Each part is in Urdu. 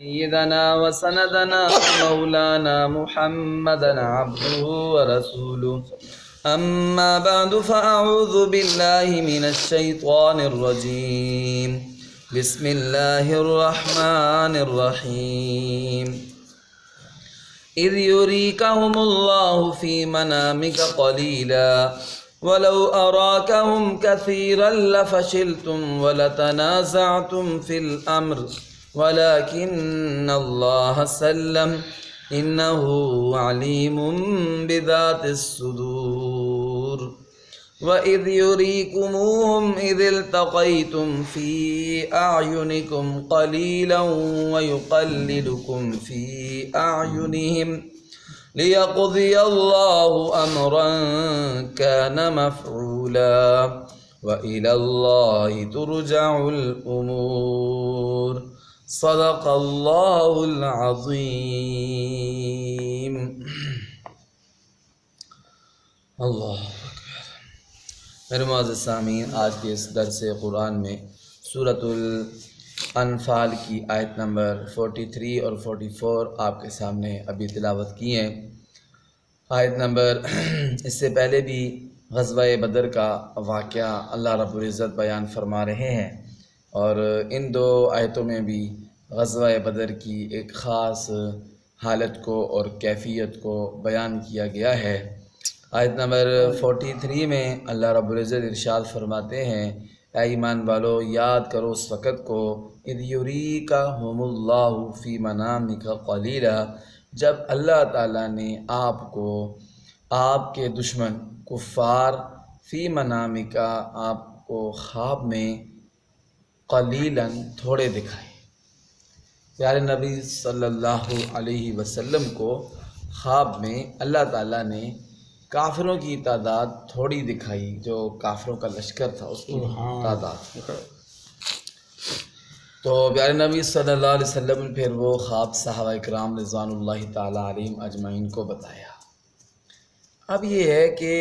سيدنا وسندنا مولانا محمدا عبده ورسوله أما بعد فأعوذ بالله من الشيطان الرجيم بسم الله الرحمن الرحيم إذ يريكهم الله في منامك قليلا ولو أراكهم كثيرا لفشلتم ولتنازعتم في الأمر ولكن الله سلم إنه عليم بذات الصدور وإذ يريكموهم إذ التقيتم في أعينكم قليلا ويقللكم في أعينهم ليقضي الله أمرا كان مفعولا وإلى الله ترجع الأمور صدق اللہ العظیم۔ اللہ اکبر۔ میرے معزز سامعین، آج کے اس درس قرآن میں سورۃ الانفال کی آیت نمبر 43 اور 44 آپ کے سامنے ابھی تلاوت کی ہیں۔ آیت نمبر اس سے پہلے بھی غزوہ بدر کا واقعہ اللہ رب العزت بیان فرما رہے ہیں، اور ان دو آیتوں میں بھی غزوہ بدر کی ایک خاص حالت کو اور کیفیت کو بیان کیا گیا ہے۔ آیت نمبر 43 میں اللہ رب العزت ارشاد فرماتے ہیں، اے ایمان والو، یاد کرو اس وقت کو اذ یریکہم اللہ فی منامک قلیلا، جب اللہ تعالیٰ نے آپ کو، آپ کے دشمن کفار، فی منامکا، آپ کو خواب میں، قلیلاً، تھوڑے دکھائے۔ پیارے نبی صلی اللہ علیہ وسلم کو خواب میں اللہ تعالیٰ نے کافروں کی تعداد تھوڑی دکھائی، جو کافروں کا لشکر تھا اس کی تعداد۔ تو پیارے نبی صلی اللہ علیہ وسلم نے پھر وہ خواب صحابہ کرام رضوان اللہ تعالیٰ علیہم اجمعین کو بتایا۔ اب یہ ہے کہ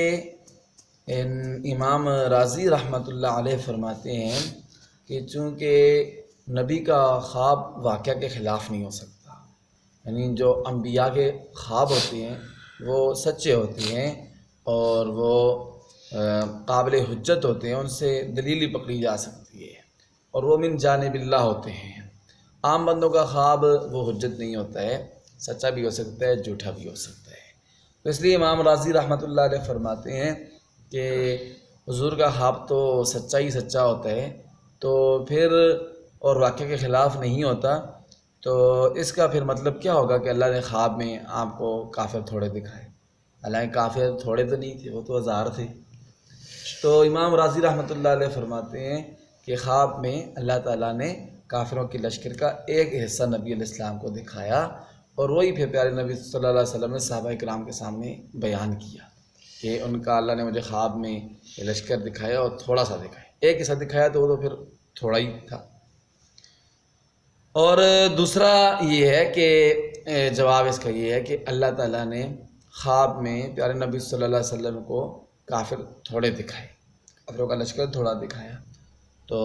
امام رازی رحمۃ اللہ علیہ فرماتے ہیں کہ چونکہ نبی کا خواب واقعہ کے خلاف نہیں ہو سکتا، یعنی جو انبیاء کے خواب ہوتے ہیں وہ سچے ہوتے ہیں اور وہ قابل حجت ہوتے ہیں، ان سے دلیل پکڑی جا سکتی ہے، اور وہ من جانب اللہ ہوتے ہیں۔ عام بندوں کا خواب وہ حجت نہیں ہوتا ہے، سچا بھی ہو سکتا ہے، جھوٹا بھی ہو سکتا ہے۔ تو اس لیے امام رازی رحمۃ اللہ علیہ فرماتے ہیں کہ حضور کا خواب تو سچا ہی سچا ہوتا ہے، تو پھر اور واقعے کے خلاف نہیں ہوتا، تو اس کا پھر مطلب کیا ہوگا کہ اللہ نے خواب میں آپ کو کافر تھوڑے دکھائے؟ حالانکہ کافر تھوڑے تو نہیں تھے، وہ تو ہزار تھے۔ تو امام رازی رحمۃ اللہ علیہ فرماتے ہیں کہ خواب میں اللہ تعالیٰ نے کافروں کے لشکر کا ایک حصہ نبی علیہ السلام کو دکھایا، اور وہی پھر پیارے نبی صلی اللہ علیہ وسلم نے صحابہ کرام کے سامنے بیان کیا کہ ان کا اللہ نے مجھے خواب میں یہ لشکر دکھایا اور تھوڑا سا دکھایا، ایک حصہ دکھایا تو وہ تو پھر تھوڑا ہی تھا۔ اور دوسرا یہ ہے کہ جواب اس کا یہ ہے کہ اللہ تعالیٰ نے خواب میں پیارے نبی صلی اللہ علیہ وسلم کو کافر تھوڑے دکھائے، کافروں کا لشکر تھوڑا دکھایا۔ تو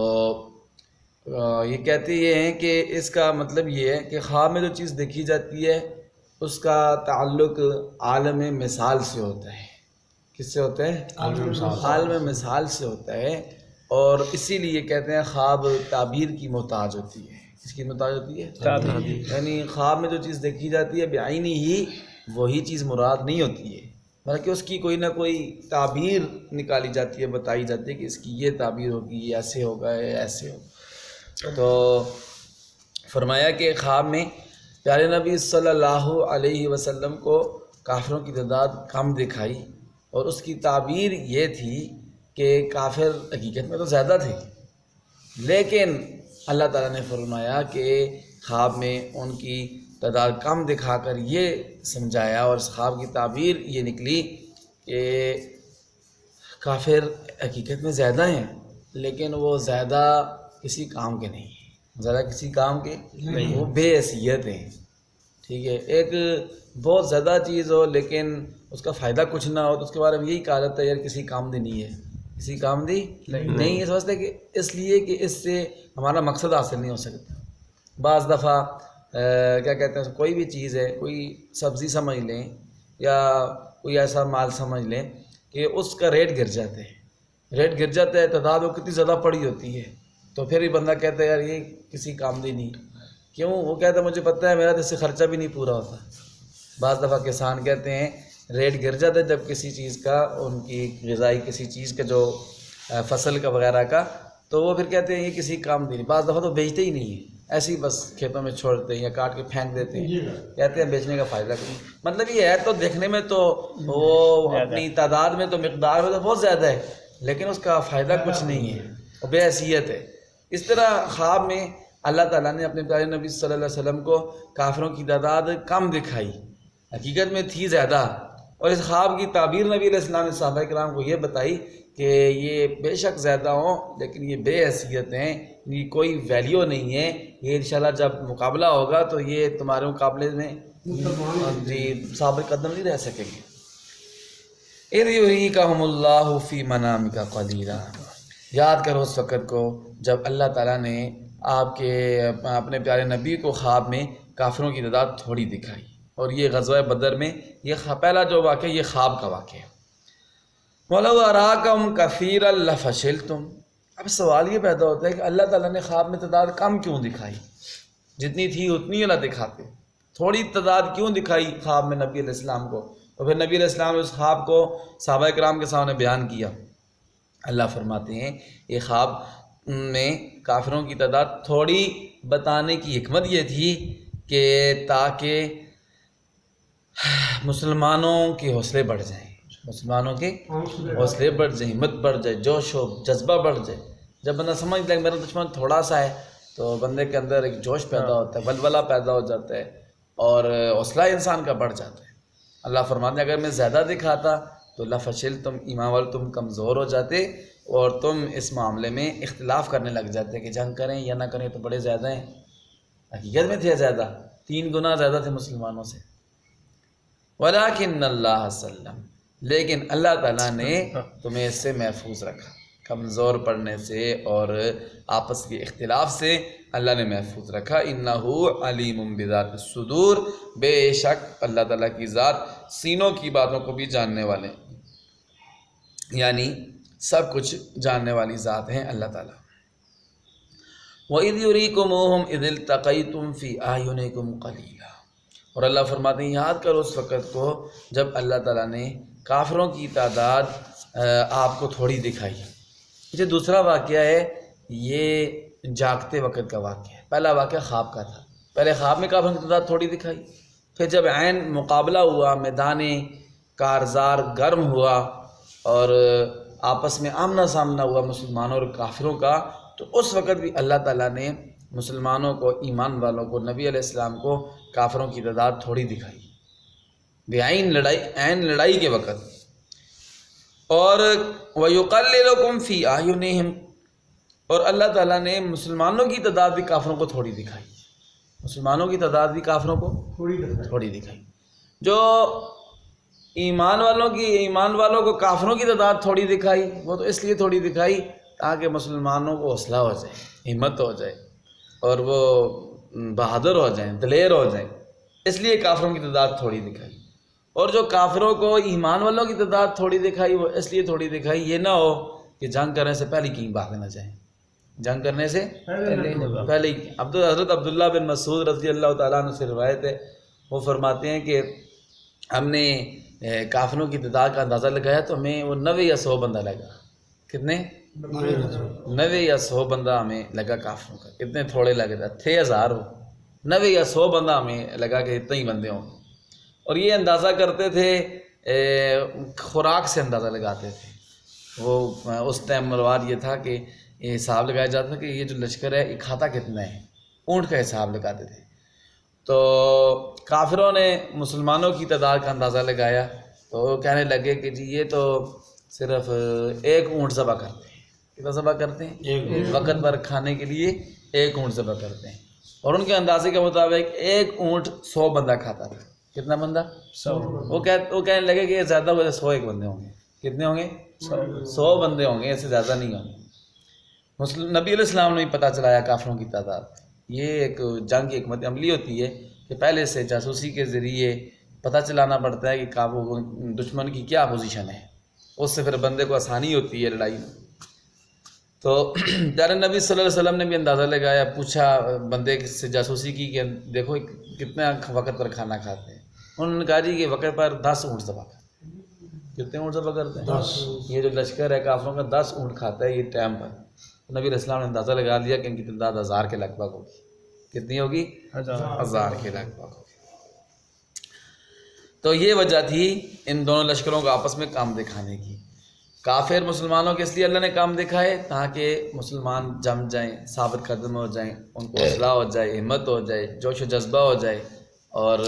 یہ کہتے یہ ہیں کہ اس کا مطلب یہ ہے کہ خواب میں جو چیز دیکھی جاتی ہے اس کا تعلق عالم مثال سے ہوتا ہے۔ کس سے ہوتا ہے؟ عالم مثال سے ہوتا ہے، اور اسی لیے کہتے ہیں خواب تعبیر کی محتاج ہوتی ہے۔ اس کی محتاج ہوتی ہے تعبیر، یعنی خواب میں جو چیز دیکھی جاتی ہے بعینی ہی وہی چیز مراد نہیں ہوتی ہے، بلکہ اس کی کوئی نہ کوئی تعبیر نکالی جاتی ہے، بتائی جاتی ہے کہ اس کی یہ تعبیر ہوگی، یہ ایسے ہوگا، یہ ایسے ہوگا۔ تو فرمایا کہ خواب میں پیارے نبی صلی اللہ علیہ وسلم کو کافروں کی تعداد کم دکھائی، اور اس کی تعبیر یہ تھی کہ کافر حقیقت میں تو زیادہ تھے، لیکن اللہ تعالیٰ نے فرمایا کہ خواب میں ان کی تعداد کم دکھا کر یہ سمجھایا، اور اس خواب کی تعبیر یہ نکلی کہ کافر حقیقت میں زیادہ ہیں، لیکن وہ زیادہ کسی کام کے نہیں ہیں، زیادہ کسی کام کے نہیں، وہ بے حیثیت ہیں۔ ٹھیک ہے، ایک بہت زیادہ چیز ہو لیکن اس کا فائدہ کچھ نہ ہو تو اس کے بارے میں یہی کہا جاتا ہے یار کسی کام دی نہیں ہے، کسی کام دی نہیں ہے، سمجھتے کہ اس لیے کہ اس سے ہمارا مقصد حاصل نہیں ہو سکتا۔ بعض دفعہ کیا کہتے ہیں، کوئی بھی چیز ہے، کوئی سبزی سمجھ لیں یا کوئی ایسا مال سمجھ لیں کہ اس کا ریٹ گر جاتا ہے، تعداد وہ کتنی زیادہ پڑی ہوتی ہے، تو پھر بھی بندہ کہتا ہے یار یہ کسی کام دی نہیں. کیوں؟ وہ کہتا ہے مجھے پتہ ہے میرا تو اس سے خرچہ بھی نہیں پورا ہوتا. بعض دفعہ کسان کہتے ہیں ریٹ گر جاتا ہے جب کسی چیز کا، ان کی غذائی کسی چیز کا جو فصل کا وغیرہ کا، تو وہ پھر کہتے ہیں یہ کسی کام دی نہیں. بعض دفعہ تو بیچتے ہی نہیں ہیں، ایسے ہی بس کھیتوں میں چھوڑتے ہیں یا کاٹ کے پھینک دیتے ہیں، کہتے ہیں بیچنے کا فائدہ کوئی. مطلب یہ ہے تو دیکھنے میں تو وہ اپنی تعداد میں تو مقدار میں تو بہت زیادہ ہے، لیکن اس کا فائدہ کچھ نہیں ہے، وہ بے حیثیت ہے. اس طرح خواب میں اللہ تعالیٰ نے اپنے پیارے نبی صلی اللہ علیہ وسلم کو کافروں کی تعداد کم دکھائی، حقیقت میں تھی زیادہ. اور اس خواب کی تعبیر نبی علیہ السلام نے صحابہ کرام کو یہ بتائی کہ یہ بے شک زیادہ ہوں لیکن یہ بے حیثیت ہیں، یہ کوئی ویلیو نہیں ہے، یہ انشاءاللہ جب مقابلہ ہوگا تو یہ تمہارے مقابلے میں ثابت قدم نہیں رہ سکیں گے. اِذْ يُرِيكَهُمُ اللَّهُ فِي مَنَامِكَ قَلِيلًا، یاد کرو اس وقت کو جب اللہ تعالیٰ نے آپ کے اپنے پیارے نبی کو خواب میں کافروں کی تعداد تھوڑی دکھائی. اور یہ غزوہ بدر میں یہ پہلا جو واقعہ یہ خواب کا واقعہ ہے. وَلَوْ أَرَاكَهُمْ كَثِيرًا لَفَشِلْتُمْ. اب سوال یہ پیدا ہوتا ہے کہ اللہ تعالیٰ نے خواب میں تعداد کم کیوں دکھائی؟ جتنی تھی اتنی نہ دکھاتے، تھوڑی تعداد کیوں دکھائی خواب میں نبی علیہ السلام کو؟ تو پھر نبی علیہ السلام نے اس خواب کو صحابہ کرام کے سامنے بیان کیا. اللہ فرماتے ہیں یہ خواب میں کافروں کی تعداد تھوڑی بتانے کی حکمت یہ تھی کہ تاکہ مسلمانوں کے حوصلے بڑھ جائیں، مسلمانوں کے حوصلے بڑھ جائیں، ہمت بڑھ جائے، جوش و جذبہ بڑھ جائے. جب بندہ سمجھ لے میرا دشمن تھوڑا سا ہے تو بندے کے اندر ایک جوش پیدا ہوتا ہے، ولولہ پیدا ہو جاتا ہے اور حوصلہ انسان کا بڑھ جاتا ہے. اللہ فرماتے ہیں اگر میں زیادہ دکھاتا تو لفشل، تم ایمان والے تم کمزور ہو جاتے اور تم اس معاملے میں اختلاف کرنے لگ جاتے کہ جنگ کریں یا نہ کریں تو بڑے زیادہ ہیں. حقیقت میں تھے زیادہ، 3 گنا زیادہ تھے مسلمانوں سے. وَلَٰكِنَّ اللَّهَ سَلَّمَ، لیکن اللہ تعالیٰ نے تمہیں اس سے محفوظ رکھا، کمزور پڑنے سے اور آپس کے اختلاف سے اللہ نے محفوظ رکھا. اِنَّهُ عَلِيمٌ بِذَاتِ الصُّدُورِ، بے شک اللہ تعالیٰ کی ذات سینوں کی باتوں کو بھی جاننے والے، یعنی سب کچھ جاننے والی ذات ہیں اللہ تعالیٰ. وَإِذْ يُرِيكُمُوهُمْ إِذِ الْتَقَيْتُمْ فِي أَعْيُنِكُمْ قَلِيلًا، اور اللہ فرماتے ہیں یاد کرو اس وقت کو جب اللہ تعالیٰ نے کافروں کی تعداد آپ کو تھوڑی دکھائی. یہ دوسرا واقعہ ہے، یہ جاگتے وقت کا واقعہ ہے. پہلا واقعہ خواب کا تھا، پہلے خواب میں کافروں کی تعداد تھوڑی دکھائی، پھر جب عین مقابلہ ہوا، میدان کارزار گرم ہوا اور آپس میں آمنا سامنا ہوا مسلمانوں اور کافروں کا، تو اس وقت بھی اللہ تعالیٰ نے مسلمانوں کو، ایمان والوں کو، نبی علیہ السلام کو کافروں کی تعداد تھوڑی دکھائی بعین لڑائی، عین لڑائی کے وقت. اور وَيُقَلِّلُكُمْ فِي أَعْيُنِهِمْ، اور اللہ تعالیٰ نے مسلمانوں کی تعداد بھی کافروں کو تھوڑی دکھائی، مسلمانوں کی تعداد بھی کافروں کو تھوڑی دکھائی. جو ایمان والوں کو کافروں کی تعداد تھوڑی دکھائی، وہ تو اس لیے تھوڑی دکھائی تاکہ مسلمانوں کو حوصلہ ہو جائے، ہمت ہو جائے اور وہ بہادر ہو جائیں، دلیر ہو جائیں، اس لیے کافروں کی تعداد تھوڑی دکھائی. اور جو کافروں کو ایمان والوں کی تعداد تھوڑی دکھائی، وہ اس لیے تھوڑی دکھائی یہ نہ ہو کہ جنگ کرنے سے پہلے کہیں بھاگ نہ جائیں، جنگ کرنے سے پہلے. حضرت عبداللہ بن مسعود رضی اللہ تعالیٰ عنہ سے روایت ہے، وہ فرماتے ہیں کہ ہم نے کافروں کی تعداد کا اندازہ لگایا تو ہمیں وہ 90 یا 100 بندہ لگا. کتنے؟ 90 یا 100 بندہ ہمیں لگا کافروں کا. اتنے تھوڑے لگے تھے 1000 ہو، 90 یا 100 بندہ ہمیں لگا کہ اتنے ہی بندے ہوں. اور یہ اندازہ کرتے تھے، خوراک سے اندازہ لگاتے تھے. وہ اس ٹائم رواد یہ تھا کہ یہ حساب لگایا جاتا تھا کہ یہ جو لشکر ہے یہ کھاتا کتنا ہے، اونٹ کا حساب لگاتے تھے. تو کافروں نے مسلمانوں کی تعداد کا اندازہ لگایا تو وہ کہنے لگے کہ جی یہ تو صرف 1 اونٹ ذبح کرتے ہیں. کتنا ذبح کرتے ہیں؟ وقت پر کھانے کے لیے 1 اونٹ ذبح کرتے ہیں. اور ان کے اندازے کے مطابق 1 اونٹ 100 بندہ کھاتا تھا. کتنا بندہ؟ 100. وہ کہنے لگے کہ یہ زیادہ ہو جائے 101 بندے ہوں گے. کتنے ہوں گے؟ 100 بندے ہوں گے، اس سے زیادہ نہیں ہوں گے. نبی علیہ السلام نے بھی پتہ چلایا کافروں کی تعداد. یہ ایک جنگ کی حکمت عملی ہوتی ہے کہ پہلے سے جاسوسی کے ذریعے پتہ چلانا پڑتا ہے کہ دشمن کی کیا پوزیشن ہے، اس سے پھر بندے کو آسانی ہوتی ہے لڑائی میں۔ تو پیارے نبی صلی اللہ علیہ وسلم نے بھی اندازہ لگایا، پوچھا بندے سے جاسوسی کی کہ دیکھو کتنے وقت پر کھانا کھاتے ہیں۔ انہوں نے کہا جی کہ وقت پر 10 اونٹ ذبح کرتے ہیں۔ کتنے اونٹ ذبح کرتے ہیں؟ 10۔ یہ جو لشکر ہے کافروں کا 10 اونٹ کھاتا ہے یہ ٹائم پر۔ نبی علیہ السلام نے اندازہ لگا لیا کہ ان کی تعداد 1000 کے لگ بھگ ہوگی۔ کتنی ہوگی؟ 1000 کے لگ بھگ ہوگی۔ تو یہ وجہ تھی ان دونوں لشکروں کو آپس میں کام دکھانے کی۔ کافر مسلمانوں کے اس لیے اللہ نے کام دکھائے تاکہ مسلمان جم جائیں، ثابت قدم ہو جائیں، ان کو حوصلہ ہو جائے، ہمت ہو جائے، جوش و جذبہ ہو جائے، اور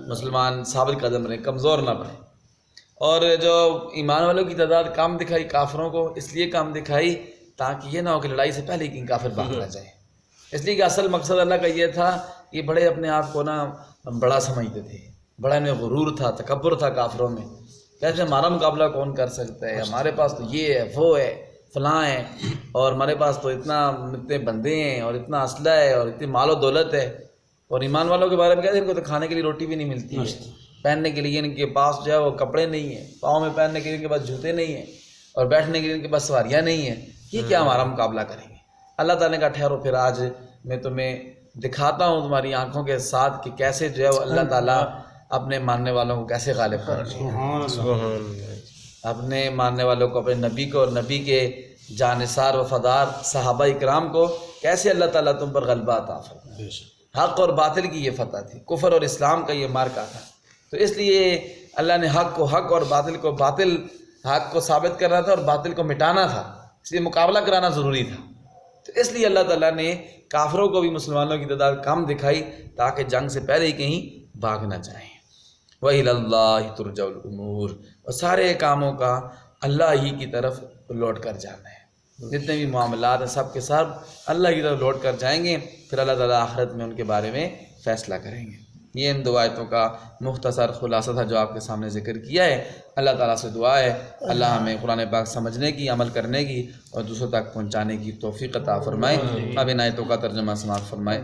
مسلمان ثابت قدم رہیں، کمزور نہ پڑیں۔ اور جو ایمان والوں کی تعداد کام دکھائی کافروں کو اس لیے کام دکھائی تاکہ یہ نہ ہو کہ لڑائی سے پہلے کہ کافر بھاگ نہ جائے۔ اس لیے کہ اصل مقصد اللہ کا یہ تھا کہ بڑے اپنے آپ کو بڑا سمجھتے تھے، بڑا میں غرور تھا، تکبر تھا کافروں میں، کیسے ہمارا مقابلہ کون کر سکتا ہے، ہمارے پاس تو یہ ہے، وہ ہے، فلاں ہے، اور ہمارے پاس تو اتنے بندے ہیں اور اتنا اسلحہ ہے اور اتنی مال و دولت ہے۔ اور ایمان والوں کے بارے میں کہتے ہیں ان کو تو کھانے کے لیے روٹی بھی نہیں ملتی ہے، پہننے کے لیے ان کے پاس جو ہے وہ کپڑے نہیں ہیں، پاؤں میں پہننے کے لیے ان کے پاس جوتے نہیں ہیں، اور بیٹھنے کے لیے ان کے پاس سواریاں نہیں ہیں، یہ کیا ہمارا مقابلہ کریں گے؟ اللہ تعالیٰ کا ٹھہرو پھر آج میں تمہیں دکھاتا ہوں تمہاری آنکھوں کے ساتھ کہ کیسے جو ہے وہ اللہ تعالیٰ اپنے ماننے والوں کو کیسے غالب کرتے ہیں، اپنے ماننے والوں کو، اپنے نبی کو اور نبی کے جانثار وفادار صحابہ اکرام کو کیسے اللہ تعالیٰ تم پر غلبہ عطا فرمائے۔ حق اور باطل کی یہ فتح تھی، کفر اور اسلام کا یہ مارکا تھا، تو اس لیے اللہ نے حق کو حق اور باطل کو باطل، حق کو ثابت کرنا تھا اور باطل کو مٹانا تھا، اس لیے مقابلہ کرانا ضروری تھا۔ تو اس لیے اللہ تعالیٰ نے کافروں کو بھی مسلمانوں کی تعداد کم دکھائی تاکہ جنگ سے پہلے ہی کہیں بھاگ نہ جائیں۔ وَإِلَى اللَّهِ تُرْجَعُ الْأُمُورُ، اور سارے کاموں کا اللہ ہی کی طرف لوٹ کر جانا ہے، جتنے بھی معاملات ہیں سب کے سب اللہ کی طرف لوٹ کر جائیں گے، پھر اللہ تعالیٰ آخرت میں ان کے بارے میں فیصلہ کریں گے۔ یہ ان دو آیتوں کا مختصر خلاصہ تھا جو آپ کے سامنے ذکر کیا ہے۔ اللہ تعالیٰ سے دعا ہے اللہ ہمیں قرآن پاک سمجھنے کی، عمل کرنے کی اور دوسروں تک پہنچانے کی توفیق عطا فرمائے۔ اب ان آیتوں کا ترجمہ سماعت فرمائے۔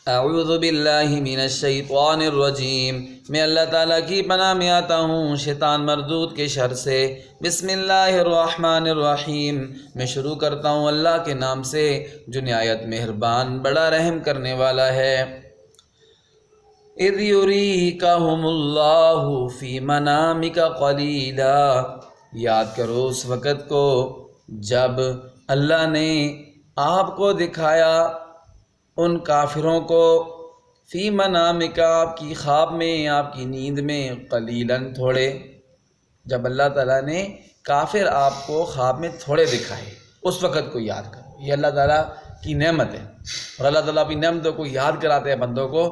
اعوذ باللہ من الشیطان الرجیم، میں اللہ تعالیٰ کی پناہ میں آتا ہوں شیطان مردود کے شر سے۔ بسم اللہ الرحمن الرحیم، میں شروع کرتا ہوں اللہ کے نام سے جو نہایت مہربان بڑا رحم کرنے والا ہے۔ اذ یریکہم اللہ فی منامک قلیلا، یاد کرو اس وقت کو جب اللہ نے آپ کو دکھایا ان کافروں کو، فی منامک، آپ کی خواب میں، آپ کی نیند میں، قلیلاً تھوڑے، جب اللہ تعالیٰ نے کافر آپ کو خواب میں تھوڑے دکھائے اس وقت کو یاد کرو۔ یہ اللہ تعالیٰ کی نعمت ہے، اور اللہ تعالیٰ اپنی نعمتوں کو یاد کراتے ہیں بندوں کو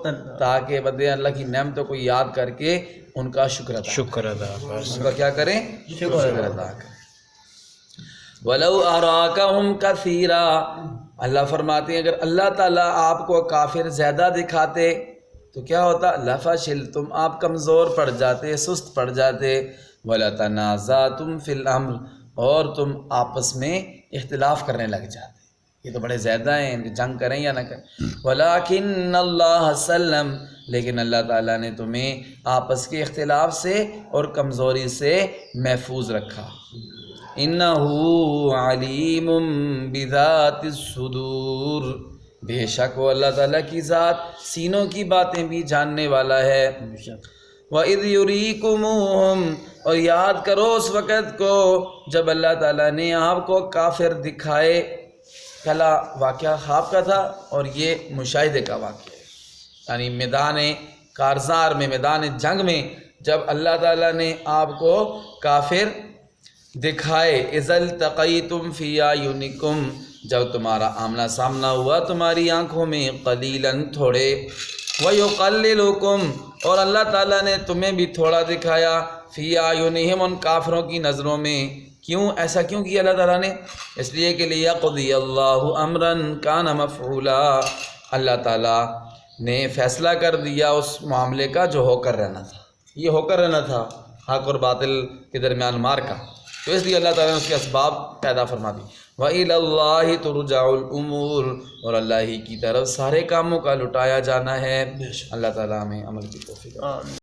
تاکہ بندے اللہ کی نعمتوں کو یاد کر کے ان کا شکر ادا ان کا کیا کریں؟ شکر ادا کریں۔ وَلَوْ أَرَاكَهُمْ كَثِيرًا، اللہ فرماتے ہیں اگر اللہ تعالیٰ آپ کو کافر زیادہ دکھاتے تو کیا ہوتا؟ لَفَشِلْتُمْ، آپ کمزور پڑ جاتے، سست پڑ جاتے، وَلَتَنَازَعْتُمْ فِي الْأَمْرِ، اور تم آپس میں اختلاف کرنے لگ جاتے، یہ تو بڑے زیادہ ہیں، ان کی جنگ کریں یا نہ کریں۔ وَلَكِنَّ اللَّهَ سَلَّمَ، لیکن اللہ تعالیٰ نے تمہیں آپس کے اختلاف سے اور کمزوری سے محفوظ رکھا۔ إِنَّهُ عَلِيمٌ بِذَاتِ الصُّدُورِ، بے شک وہ اللہ تعالیٰ کی ذات سینوں کی باتیں بھی جاننے والا ہے۔ وَإِذْ يُرِيكُمُوهُمْ، اور یاد کرو اس وقت کو جب اللہ تعالیٰ نے آپ کو کافر دکھائے۔ پہلا واقعہ خواب کا تھا اور یہ مشاہدے کا واقعہ ہے، یعنی میدان کارزار میں، میدان جنگ میں جب اللہ تعالیٰ نے آپ کو کافر دکھائے۔ اذ التقیتم فی اعینکم، جب تمہارا آمنا سامنا ہوا تمہاری آنکھوں میں، قلیلاً تھوڑے، ویقللکم، اور اللہ تعالیٰ نے تمہیں بھی تھوڑا دکھایا، فی اعینہم، ان کافروں کی نظروں میں۔ کیوں ایسا کیوں کیا اللہ تعالیٰ نے؟ اس لیے کہ لیقضی اللہ امرا کان مفعولا، اللہ تعالیٰ نے فیصلہ کر دیا اس معاملے کا جو ہو کر رہنا تھا، یہ ہو کر رہنا تھا حق اور باطل کے درمیان مار کا، تو اس لیے اللہ تعالیٰ نے اس کے اسباب پیدا فرما دی۔ وَإِلَى اللَّهِ تُرْجَعُ الْأُمُورُ، اور اللہ ہی کی طرف سارے کاموں کا لٹایا جانا ہے۔ اللہ تعالیٰ ہمیں عمل کی توفیق عطا فرمائے۔